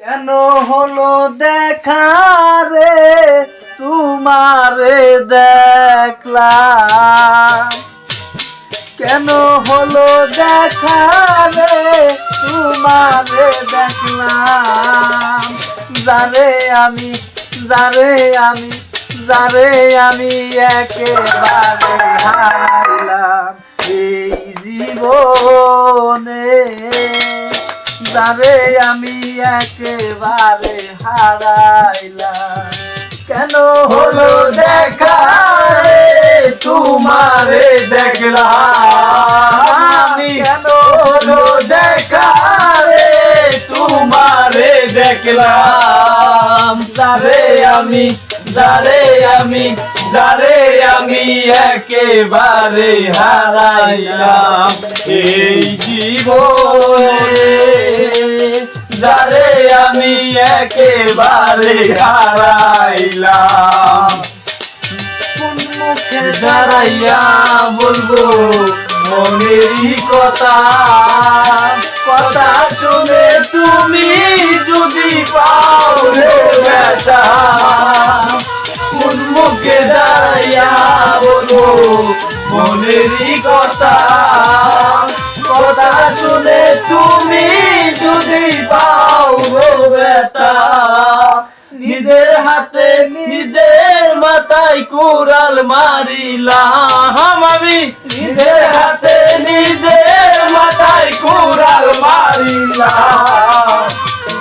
কেন হলো দেখা রে তোমারে দেখলাম, কেন হলো দেখা রে তোমারে দেখলাম, যারে আমি যারে আমি যারে আমি একেবারে হারাইলাম এই জীবনে, যারে আমি একেবারে হারাইলাম। কেন হলো দেখা রে তোমারে দেখলাম, আমি কেন হলো দেখা রে তোমারে দেখলাম, যারে আমি যারে আমি যারে আমি একেবারে হারাইলাম এই জীবনে, যারে আমি একেবারে হারাইলাম। কোন মুখে দাঁড়াইয়া বলবো মনেরই কথা, কথা শুনে তুমি যদি পাও রে ব্যথা, কোন মুখে দাঁড়াইয়া বলবো মনেরই কথা, কথা শুনে তুমি যদি পাও গো ব্যথা, নিজের হাতে নিজের মাথায় কুড়াল মারিলাম, আমি নিজের হাতে নিজের মাথায় কুড়াল মারিলাম,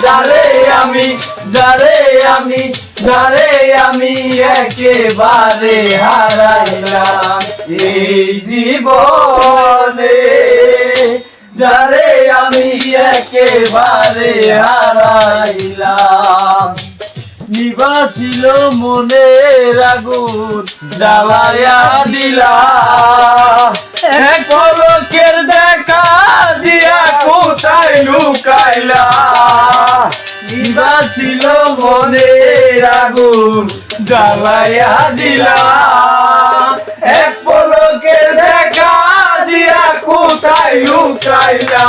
যারে আমি যারে আমি যারে আমি একেবারে হারাইলাম এই জীবনে, যারে আমি একেবারে হারাইলাম। নিবাছিল মনের আগুন জ্বালায়া দিলা, এক পলকের দেখা দিয়া কোথায় লুকাইলা, নিবাছিল মনের আগুন জ্বালায়া দিলা, এক পলকের দেখা দিয়া কোথায় লুকাইলা,